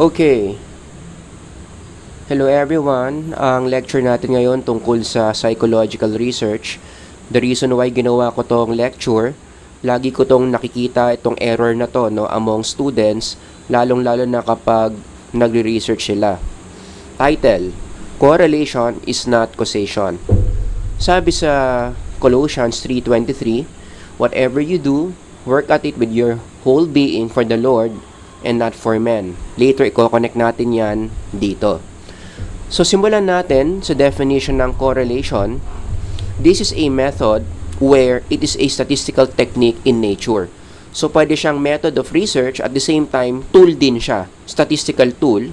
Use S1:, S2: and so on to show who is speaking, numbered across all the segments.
S1: Okay. Hello everyone. Ang lecture natin ngayon tungkol sa psychological research. The reason why ginawa ko tong lecture, lagi ko tong nakikita itong error na to among students, lalong-lalo na kapag nagre-research sila. Title: Correlation is not causation. Sabi sa Colossians 3:23, whatever you do, work at it with your whole being for the Lord and not for men. Later, i-connect natin yan dito. So, simulan natin sa definition ng correlation. This is a method where it is a statistical technique in nature. So, pwede siyang method of research at the same time, tool din siya. Statistical tool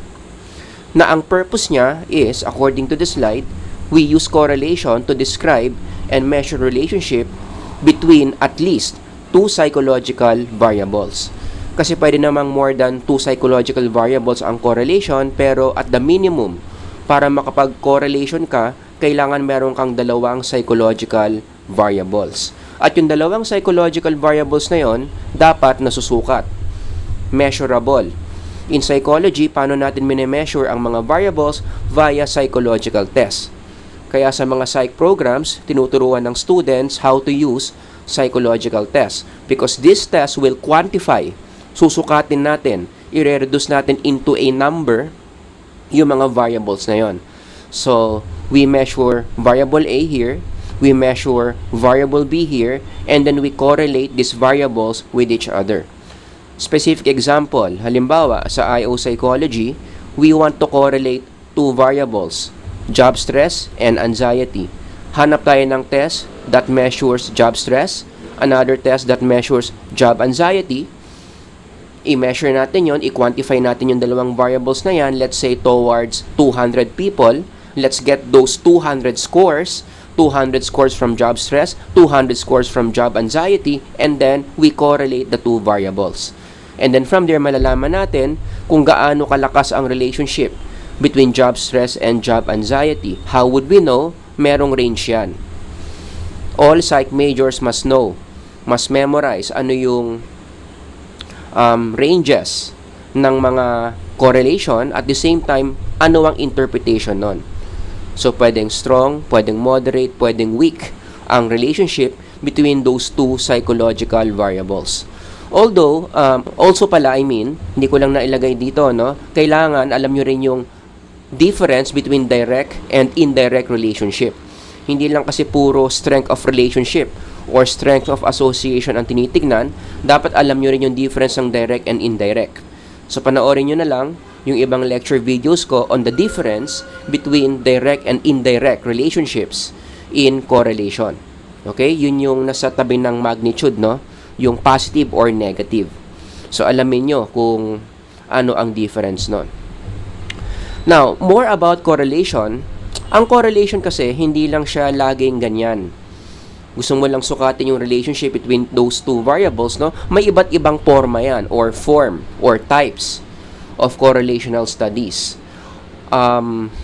S1: na ang purpose niya is, according to the slide, we use correlation to describe and measure relationship between at least two psychological variables. Kasi pwede namang more than two psychological variables ang correlation, pero at the minimum, para makapag-correlation ka, kailangan meron kang dalawang psychological variables. At yung dalawang psychological variables na yon, dapat nasusukat. Measurable. In psychology, paano natin mini-measure ang mga variables? Via psychological test. Kaya sa mga psych programs, tinuturuan ng students how to use psychological test. Because this test will quantify, susukatin natin, i-reduce natin into a number yung mga variables na yon. So, we measure variable A here, we measure variable B here, and then we correlate these variables with each other. Specific example, halimbawa, sa IO psychology, we want to correlate two variables, job stress and anxiety. Hanap tayo ng test that measures job stress, another test that measures job anxiety. I-measure natin yon, i-quantify natin yung dalawang variables na yan, let's say towards 200 people. Let's get those 200 scores, 200 scores from job stress, 200 scores from job anxiety, and then we correlate the two variables. And then from there, malalaman natin kung gaano kalakas ang relationship between job stress and job anxiety. How would we know? Merong range yan. All psych majors must know, must memorize ano yung ranges ng mga correlation, at the same time, ano ang interpretation nun. So, pwedeng strong, pwedeng moderate, pwedeng weak ang relationship between those two psychological variables. Although, hindi ko lang nailagay dito, kailangan alam nyo rin yung difference between direct and indirect relationship. Hindi lang kasi puro strength of relationship or strength of association ang tinitignan, dapat alam nyo rin yung difference ng direct and indirect. So, panoorin nyo na lang yung ibang lecture videos ko on the difference between direct and indirect relationships in correlation. Okay? Yun yung nasa tabi ng magnitude, yung positive or negative. So, alamin nyo kung ano ang difference nun. Now, more about correlation. Ang correlation kasi, hindi lang siya laging ganyan. Gusto mo lang sukatin yung relationship between those two variables, may iba't ibang forma yan, or form, or types of correlational studies.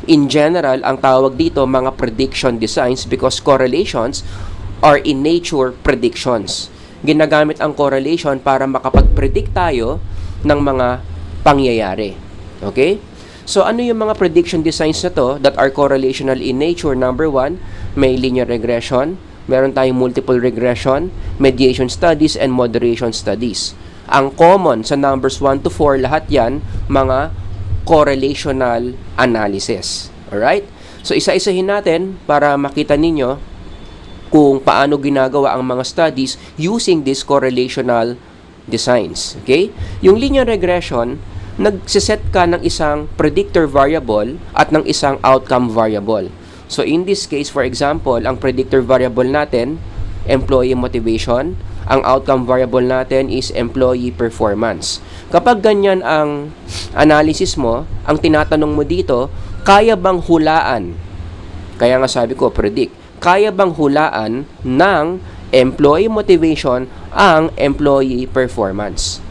S1: In general, ang tawag dito mga prediction designs, because correlations are in nature predictions. Ginagamit ang correlation para makapag-predict tayo ng mga pangyayari. Okay? So, ano yung mga prediction designs na to that are correlational in nature? Number 1, may linear regression. Meron tayong multiple regression, mediation studies, and moderation studies. Ang common sa numbers 1 to 4, lahat yan, mga correlational analysis. Alright? So, isa-isahin natin para makita ninyo kung paano ginagawa ang mga studies using these correlational designs. Okay? Yung linear regression, nagsiset ka ng isang predictor variable at ng isang outcome variable. So, in this case, for example, ang predictor variable natin, employee motivation. Ang outcome variable natin is employee performance. Kapag ganyan ang analysis mo, ang tinatanong mo dito, kaya bang hulaan? Kaya nga sabi ko, predict. Kaya bang hulaan ng employee motivation ang employee performance?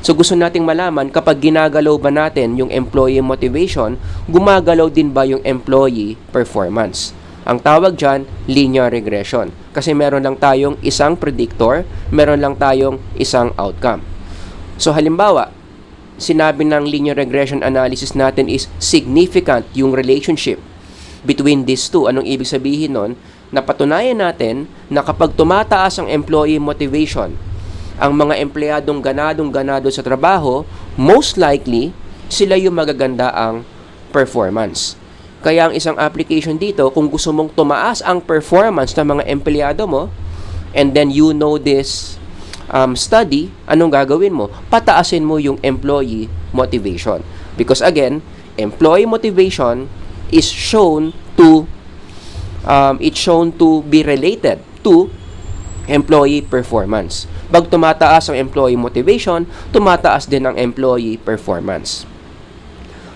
S1: So, gusto nating malaman kapag ginagalaw ba natin yung employee motivation, gumagalaw din ba yung employee performance? Ang tawag dyan, linear regression. Kasi meron lang tayong isang predictor, meron lang tayong isang outcome. So, halimbawa, sinabi ng linear regression analysis natin is significant yung relationship between these two. Anong ibig sabihin nun? Napatunayan natin na kapag tumataas ang employee motivation, ang mga empleyadong ganado sa trabaho, most likely, sila yung magaganda ang performance. Kaya ang isang application dito, kung gusto mong tumaas ang performance ng mga empleyado mo, and then you know this study, anong gagawin mo? Pataasin mo yung employee motivation. Because again, employee motivation is shown to be related to employee performance. Pag tumataas ang employee motivation, tumataas din ang employee performance.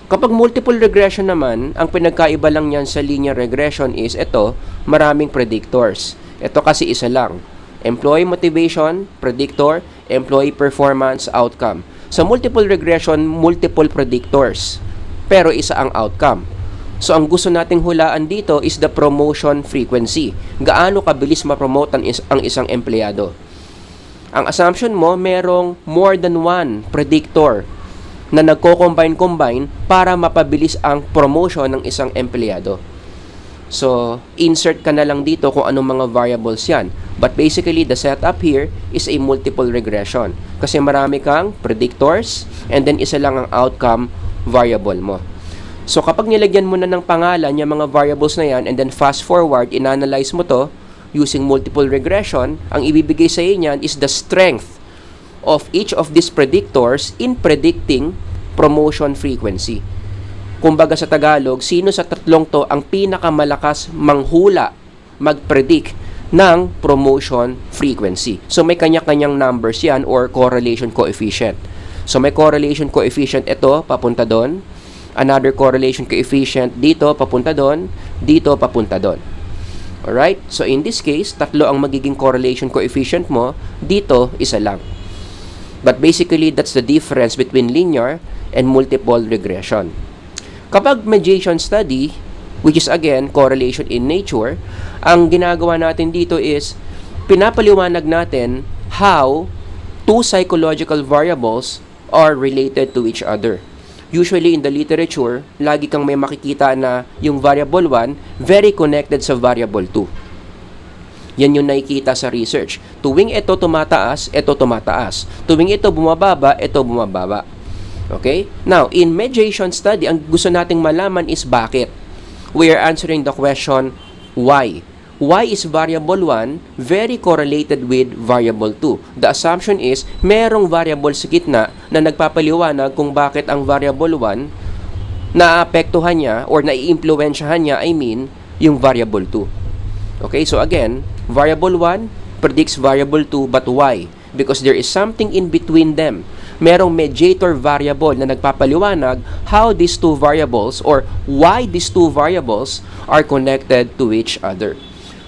S1: Kapag multiple regression naman, ang pinagkaiba lang niyan sa linear regression is ito, maraming predictors. Ito kasi isa lang. Employee motivation, predictor, employee performance, outcome. Sa multiple regression, multiple predictors, pero isa ang outcome. So, ang gusto nating hulaan dito is the promotion frequency. Gaano kabilis ma-promote ang isang empleyado. Ang assumption mo, merong more than one predictor na nagko-combine para mapabilis ang promotion ng isang empleyado. So, insert ka na lang dito kung anong mga variables yan. But basically, the setup here is a multiple regression. Kasi marami kang predictors and then isa lang ang outcome variable mo. So, kapag nilagyan mo na ng pangalan yung mga variables na yan and then fast forward, inanalyze mo to using multiple regression, ang ibibigay sa iyo niyan is the strength of each of these predictors in predicting promotion frequency. Kumbaga sa Tagalog, sino sa tatlong to ang pinakamalakas manghula, mag-predict ng promotion frequency. So, may kanya-kanyang numbers yan or correlation coefficient. So, may correlation coefficient ito, papunta doon. Another correlation coefficient dito, papunta doon. Dito, papunta doon. Alright? So, in this case, tatlo ang magiging correlation coefficient mo. Dito, isa lang. But basically, that's the difference between linear and multiple regression. Kapag mediation study, which is again, correlation in nature, ang ginagawa natin dito is, pinapaliwanag natin how two psychological variables are related to each other. Usually in the literature, lagi kang may makikita na yung variable 1 very connected sa variable 2. Yan yung nakikita sa research. Tuwing ito tumataas, ito tumataas. Tuwing ito bumababa, ito bumababa. Okay? Now, in mediation study, ang gusto nating malaman is bakit. We are answering the question, why? Why is variable 1 very correlated with variable 2? The assumption is, merong variable sa gitna na nagpapaliwanag kung bakit ang variable 1 naapektuhan niya or naiimpluwensyahan niya, yung variable 2. Okay, so again, variable 1 predicts variable 2, but why? Because there is something in between them. Merong mediator variable na nagpapaliwanag how these two variables or why these two variables are connected to each other.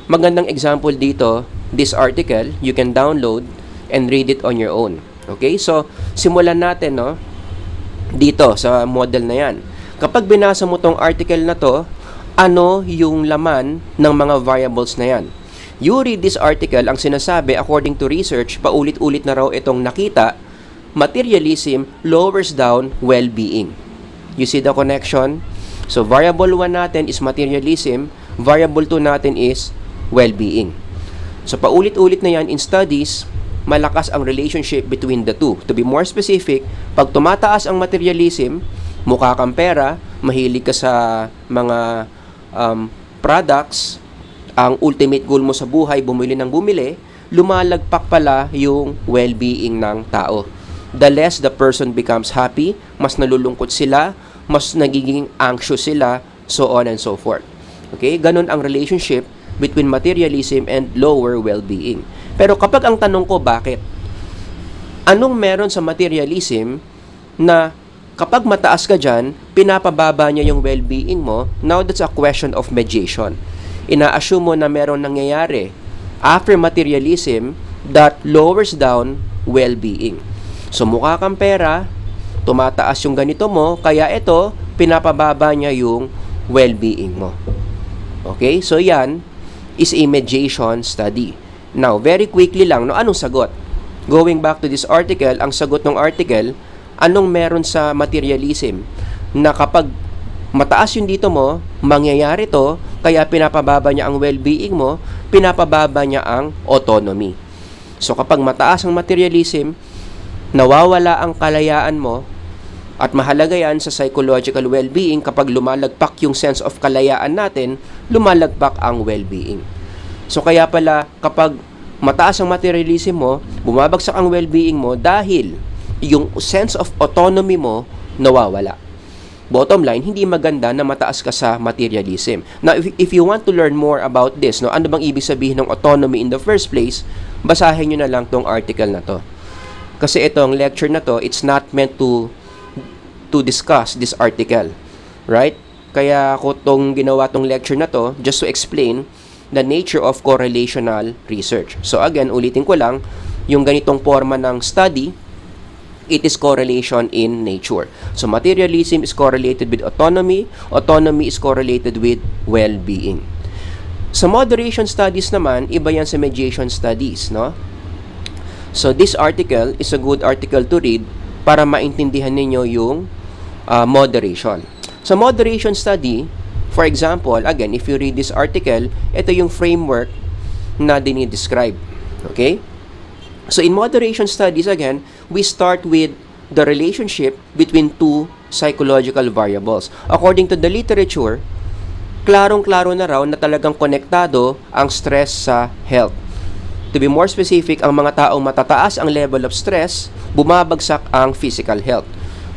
S1: Magandang example dito, this article, you can download and read it on your own. Okay? So, simulan natin, no? Dito, sa model na yan. Kapag binasa mo tong article na to, ano yung laman ng mga variables na yan? You read this article, ang sinasabi, according to research, paulit-ulit na raw itong nakita, materialism lowers down well-being. You see the connection? So, variable 1 natin is materialism, variable 2 natin is well-being. So, paulit-ulit na yan in studies, malakas ang relationship between the two. To be more specific, pag tumataas ang materialism, mukha kang pera, mahilig ka sa mga products, ang ultimate goal mo sa buhay, bumili ng bumili, lumalagpak pala yung well-being ng tao. The less the person becomes happy, mas nalulungkot sila, mas nagiging anxious sila, so on and so forth. Okay? Ganun ang relationship between materialism and lower well-being. Pero kapag ang tanong ko, bakit? Anong meron sa materialism na kapag mataas ka dyan, pinapababa niya yung well-being mo? Now, that's a question of mediation. Ina-assume mo na meron nangyayari after materialism that lowers down well-being. So, mukha kang pera, tumataas yung ganito mo, kaya ito, pinapababa niya yung well-being mo. Okay? So, yan is a mediation study. Now, very quickly lang, no, anong sagot? Going back to this article, ang sagot ng article, Anong meron sa materialism na kapag mataas yung dito mo, mangyayari to, kaya pinapababa niya ang well-being mo, pinapababa niya ang autonomy. So kapag mataas ang materialism, nawawala ang kalayaan mo, at mahalaga yan sa psychological well-being. Kapag lumalagpak yung sense of kalayaan natin, lumalagpak ang well-being. So kaya pala, kapag mataas ang materialism mo, bumabagsak ang well-being mo dahil yung sense of autonomy mo nawawala. Bottom line, hindi maganda na mataas ka sa materialism. Now, if you want to learn more about this, no, ano bang ibig sabihin ng autonomy in the first place, basahin nyo na lang tong article na to. Kasi itong lecture na to, it's not meant to discuss this article. Right? Kaya ako tong ginawa tong lecture na to, just to explain the nature of correlational research. So again, ulitin ko lang, yung ganitong forma ng study, it is correlation in nature. So materialism is correlated with autonomy is correlated with well-being. Sa moderation studies naman, iba yan sa mediation studies, no? So this article is a good article to read para maintindihan ninyo yung moderation. Sa moderation study, for example, again, if you read this article, ito yung framework na dinidescribe. Okay? So in moderation studies, again, we start with the relationship between two psychological variables. According to the literature, klarong-klaro na raw na talagang konektado ang stress sa health. To be more specific, ang mga taong matataas ang level of stress, bumabagsak ang physical health.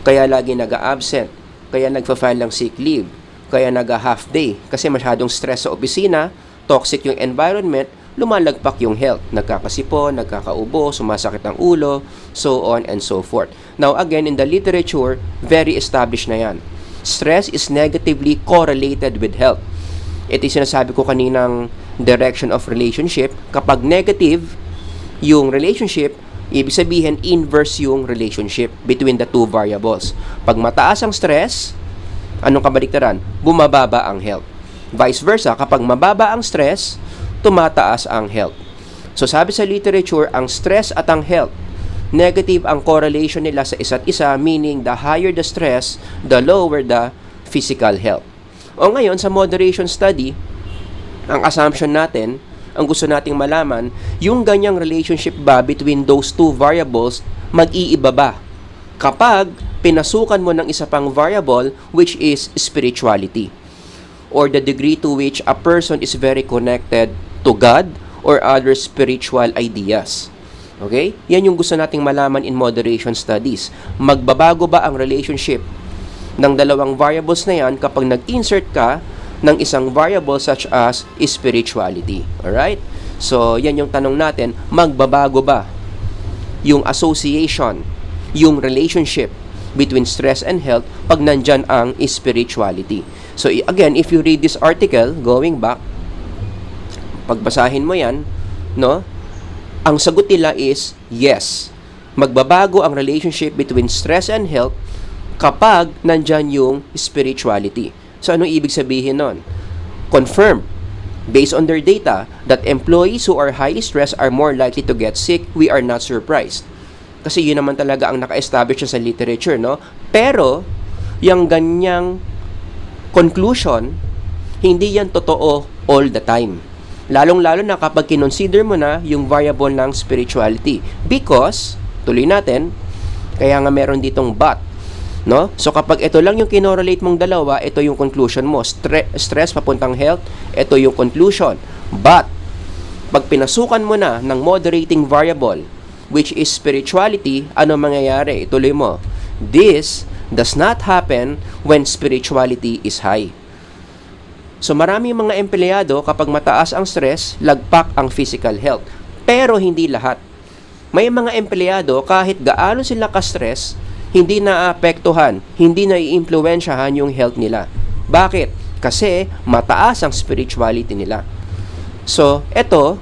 S1: Kaya lagi nag-a-absent, kaya nagfa-file ng sick leave, kaya nag-a-half day, kasi masyadong stress sa opisina, toxic yung environment, lumalagpak yung health. Nagkakasipon, nagkakaubo, sumasakit ang ulo, so on and so forth. Now again, in the literature, very established na yan. Stress is negatively correlated with health. Ito yung sinasabi ko kaninang direction of relationship. Kapag negative yung relationship, ibig sabihin inverse yung relationship between the two variables. Pag mataas ang stress, anong kabaliktaran? Bumababa ang health. Vice versa, kapag mababa ang stress, tumataas ang health. So sabi sa literature, ang stress at ang health, negative ang correlation nila sa isa't isa, meaning the higher the stress, the lower the physical health. O ngayon, sa moderation study, ang assumption natin, ang gusto nating malaman, yung ganyang relationship ba between those two variables, mag-iiba ba kapag pinasukan mo ng isa pang variable, which is spirituality, or the degree to which a person is very connected to God or other spiritual ideas. Okay? Yan yung gusto nating malaman in moderation studies. Magbabago ba ang relationship ng dalawang variables na yan kapag nag-insert ka ng isang variable such as spirituality. Alright? So, yan yung tanong natin, magbabago ba yung association, yung relationship between stress and health pag nandyan ang spirituality. So, again, if you read this article, going back, pagbasahin mo yan, no? Ang sagot nila is yes. Magbabago ang relationship between stress and health kapag nandyan yung spirituality. So, anong ibig sabihin nun? Confirmed, based on their data, that employees who are highly stressed are more likely to get sick. We are not surprised. Kasi yun naman talaga ang naka-establish sa literature, no? Pero, yung ganyang conclusion, hindi yan totoo all the time. Lalong-lalo na kapag kinonsider mo na yung variable ng spirituality. Because, tuloy natin, kaya nga meron ditong but, no? So kapag ito lang yung kinorelate mong dalawa, ito yung conclusion mo. Stress papuntang health, ito yung conclusion. But pag pinasukan mo na ng moderating variable, which is spirituality, ano mangyayari? Ituloy mo. This does not happen when spirituality is high. So maraming mga empleyado, kapag mataas ang stress, lagpak ang physical health. Pero hindi lahat. May mga empleyado, kahit gaano sila ka-stress, hindi naapektuhan, hindi naiimpluwensyahan yung health nila. Bakit? Kasi mataas ang spirituality nila. So, eto,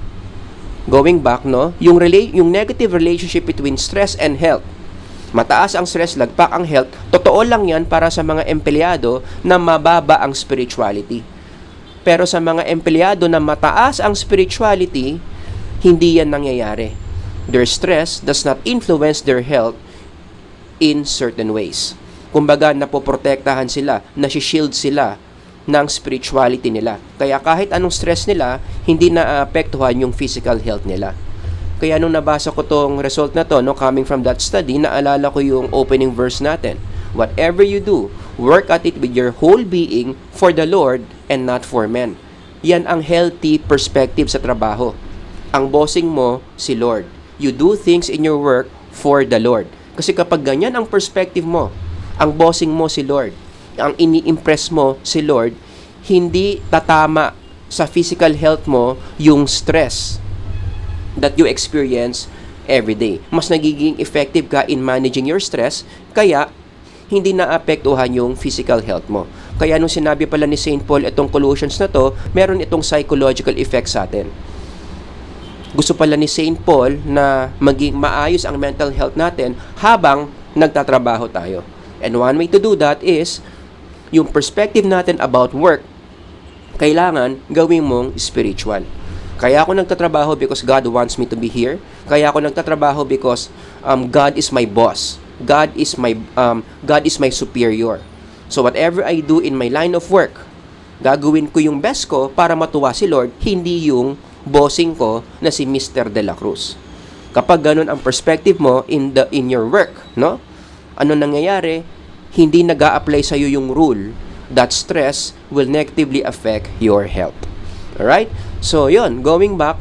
S1: going back, no, yung negative relationship between stress and health. Mataas ang stress, lagpak ang health. Totoo lang yan para sa mga empleyado na mababa ang spirituality. Pero sa mga empleyado na mataas ang spirituality, hindi yan nangyayari. Their stress does not influence their health in certain ways. Kumbaga, napoprotektahan sila, nasi-shield sila ng spirituality nila. Kaya kahit anong stress nila, hindi naapektuhan yung physical health nila. Kaya nung nabasa ko tong result na to, no, coming from that study, naalala ko yung opening verse natin. Whatever you do, work at it with your whole being for the Lord and not for men. Yan ang healthy perspective sa trabaho. Ang bossing mo, si Lord. You do things in your work for the Lord. Kasi kapag ganyan ang perspective mo, ang bossing mo si Lord, ang ini-impress mo si Lord, hindi tatama sa physical health mo yung stress that you experience every day. Mas nagiging effective ka in managing your stress, kaya hindi naapektuhan yung physical health mo. Kaya nung sinabi pala ni St. Paul itong Colossians na to, meron itong psychological effect sa atin. Gusto pala ni St. Paul na maging maayos ang mental health natin habang nagtatrabaho tayo. And one way to do that is, yung perspective natin about work, kailangan gawin mong spiritual. Kaya ako nagtatrabaho because God wants me to be here. Kaya ako nagtatrabaho because God is my boss. God is my superior. So whatever I do in my line of work, gagawin ko yung best ko para matuwa si Lord, hindi yung bossing ko na si Mr. De La Cruz. Kapag ganun ang perspective mo in your work, no? Ano nangyayari? Hindi nag-a-apply sa iyo yung rule that stress will negatively affect your health. Alright? So, yun. Going back,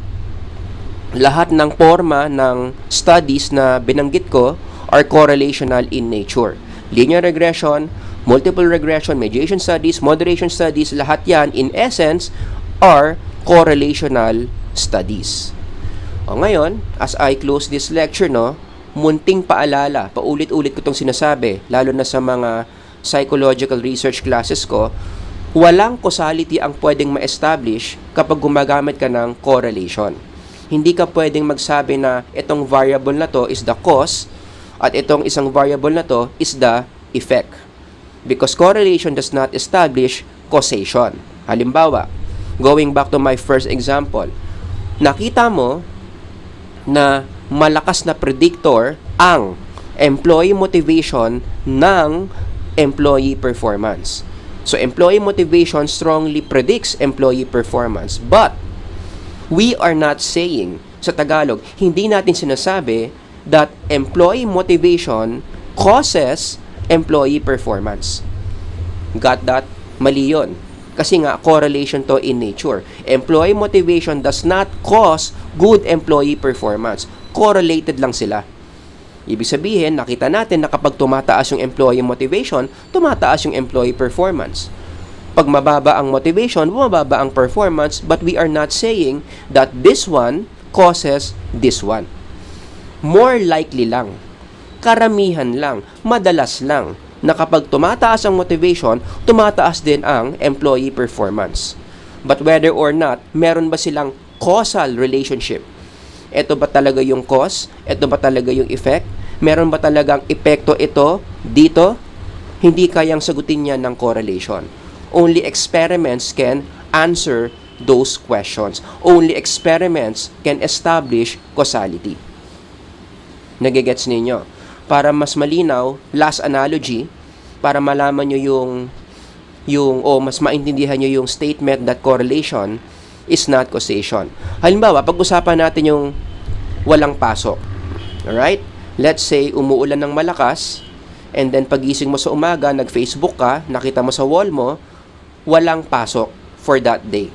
S1: lahat ng forma ng studies na binanggit ko are correlational in nature. Linear regression, multiple regression, mediation studies, moderation studies, lahat yan, in essence, are correlational studies. O ngayon, as I close this lecture, no, munting paalala, paulit-ulit ko itong sinasabi, lalo na sa mga psychological research classes ko, walang causality ang pwedeng ma-establish kapag gumagamit ka ng correlation. Hindi ka pwedeng magsabi na itong variable na to is the cause at itong isang variable na to is the effect. Because correlation does not establish causation. Halimbawa, going back to my first example, nakita mo na malakas na predictor ang employee motivation ng employee performance. So, employee motivation strongly predicts employee performance. But, we are not saying, sa Tagalog, hindi natin sinasabi that employee motivation causes employee performance. Got that? Mali yun. Kasi nga, correlation to in nature. Employee motivation does not cause good employee performance. Correlated lang sila. Ibig sabihin, nakita natin na kapag tumataas yung employee motivation, tumataas yung employee performance. Pag mababa ang motivation, bumababa ang performance, but we are not saying that this one causes this one. More likely lang, karamihan lang, madalas lang, na kapag tumataas ang motivation, tumataas din ang employee performance. But whether or not, meron ba silang causal relationship? Ito ba talaga yung cause? Ito ba talaga yung effect? Meron ba talagang epekto ito dito? Hindi kayang sagutin yan ng correlation. Only experiments can answer those questions. Only experiments can establish causality. Nagigets ninyo? Para mas malinaw, last analogy, para malaman nyo mas maintindihan nyo yung statement that correlation is not causation. Halimbawa, pag-usapan natin yung walang pasok. Alright? Let's say, umuulan ng malakas, and then pagising mo sa umaga, nag-Facebook ka, nakita mo sa wall mo, walang pasok for that day.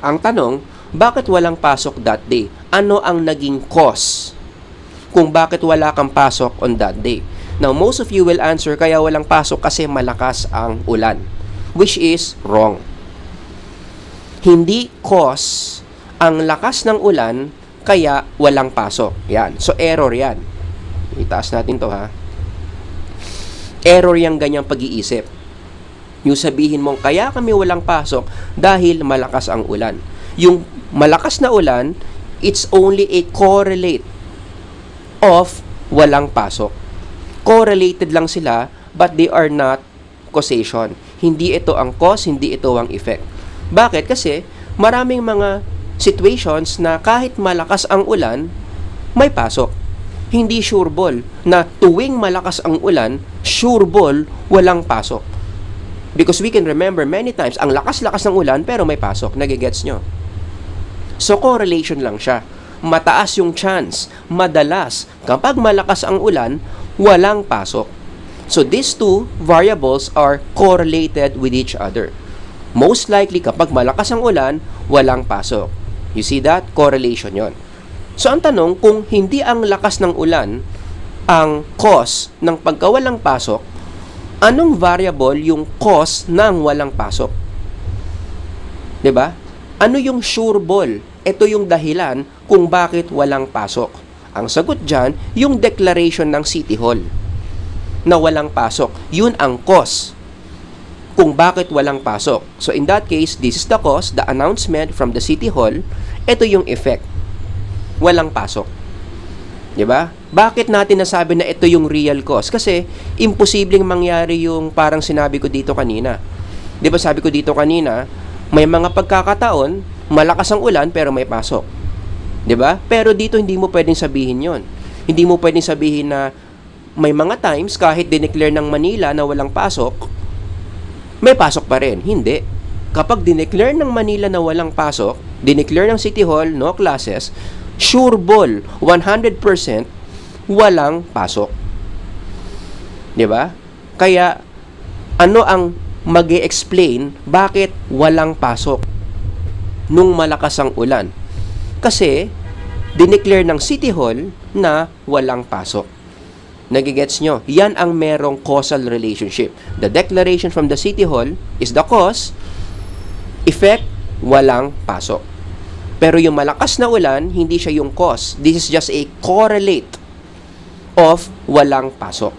S1: Ang tanong, bakit walang pasok that day? Ano ang naging cause kung bakit wala kang pasok on that day? Now, most of you will answer, kaya walang pasok kasi malakas ang ulan. Which is wrong. Hindi cause ang lakas ng ulan kaya walang pasok. Yan. So, error yan. Itaas natin to, ha. Error yung ganyang pag-iisip. Yung sabihin mong kaya kami walang pasok dahil malakas ang ulan. Yung malakas na ulan, it's only a correlate of walang pasok. Correlated lang sila, but they are not causation. Hindi ito ang cause, hindi ito ang effect. Bakit? Kasi maraming mga situations na kahit malakas ang ulan, may pasok. Hindi sure ball na tuwing malakas ang ulan, sure ball, walang pasok. Because we can remember many times, ang lakas-lakas ng ulan pero may pasok. Nagigets nyo? So correlation lang siya. Mataas yung chance, madalas, kapag malakas ang ulan, walang pasok. So these two variables are correlated with each other. Most likely, kapag malakas ang ulan, walang pasok. You see that? Correlation yon. So ang tanong, kung hindi ang lakas ng ulan ang cause ng pagkawalang pasok, anong variable yung cause ng walang pasok? 'Di ba? Ano yung sure ball? Ito yung dahilan kung bakit walang pasok. Ang sagot dyan, yung declaration ng City Hall na walang pasok. Yun ang cause kung bakit walang pasok. So in that case, this is the cause, the announcement from the City Hall. Ito yung effect. Walang pasok. 'Di ba? Bakit natin nasabi na ito yung real cause? Kasi imposibleng mangyari yung parang sinabi ko dito kanina. 'Di ba sabi ko dito kanina, may mga pagkakataon, malakas ang ulan pero may pasok. 'Di ba? Pero dito hindi mo pwedeng sabihin 'yon. Hindi mo pwedeng sabihin na may mga times kahit dineclare ng Manila na walang pasok, may pasok pa rin. Hindi. Kapag dineclare ng Manila na walang pasok, dineclare ng City Hall, no classes, sure ball, 100% walang pasok. 'Di ba? Kaya ano ang mag-e-explain bakit walang pasok nung malakas ang ulan? Kasi dineclare ng City Hall na walang pasok. Nagigets nyo? Yan ang merong causal relationship. The declaration from the City Hall is the cause, effect, walang pasok. Pero yung malakas na ulan, hindi siya yung cause. This is just a correlate of walang pasok.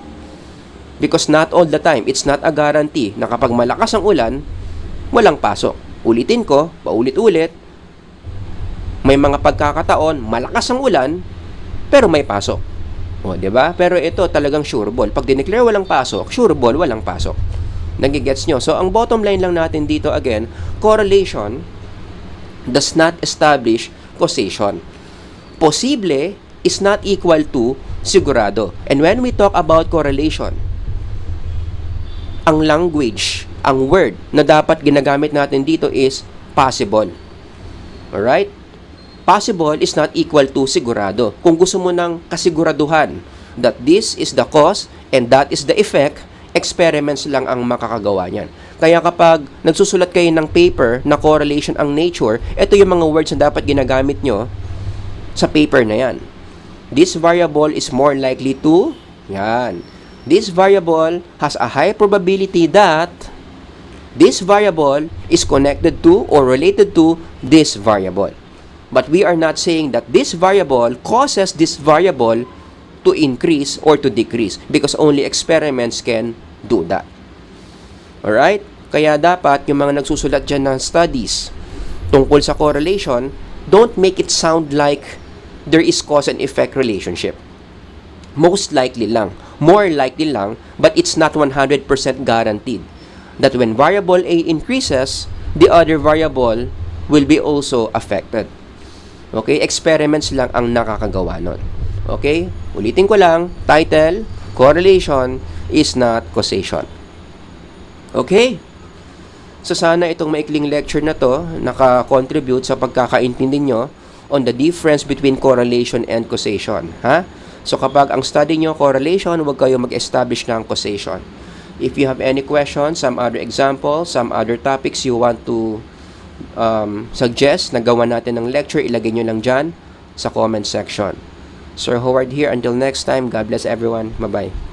S1: Because not all the time, it's not a guarantee na kapag malakas ang ulan, walang pasok. Ulitin ko, paulit-ulit, may mga pagkakataon, malakas ang ulan, pero may pasok. O, 'di ba? Pero ito talagang sure ball. Pag dineclare walang pasok, sure ball, walang pasok. Nagigets nyo? So, ang bottom line lang natin dito again, correlation does not establish causation. Posible is not equal to sigurado. And when we talk about correlation, ang language, ang word na dapat ginagamit natin dito is possible. Alright? Possible is not equal to sigurado. Kung gusto mo ng kasiguraduhan that this is the cause and that is the effect, experiments lang ang makakagawa niyan. Kaya kapag nagsusulat kayo ng paper na correlation ang nature, ito yung mga words na dapat ginagamit nyo sa paper na yan. This variable is more likely to, yan. This variable has a high probability that this variable is connected to or related to this variable. But we are not saying that this variable causes this variable to increase or to decrease because only experiments can do that. Alright? Kaya dapat yung mga nagsusulat dyan ng studies tungkol sa correlation, don't make it sound like there is cause and effect relationship. Most likely lang, more likely lang, but it's not 100% guaranteed that when variable A increases, the other variable will be also affected. Okay? Experiments lang ang nakakagawa nun. Okay? Ulitin ko lang, title, correlation is not causation. Okay? So sana itong maikling lecture na to naka-contribute sa pagkakaintindi nyo on the difference between correlation and causation. Ha? So kapag ang study nyo correlation, huwag kayo mag-establish ng causation. If you have any questions, some other examples, some other topics you want to suggest na gawa natin ng lecture, ilagay nyo lang dyan sa comment section. Sir Howard here. Until next time, God bless everyone. Bye-bye.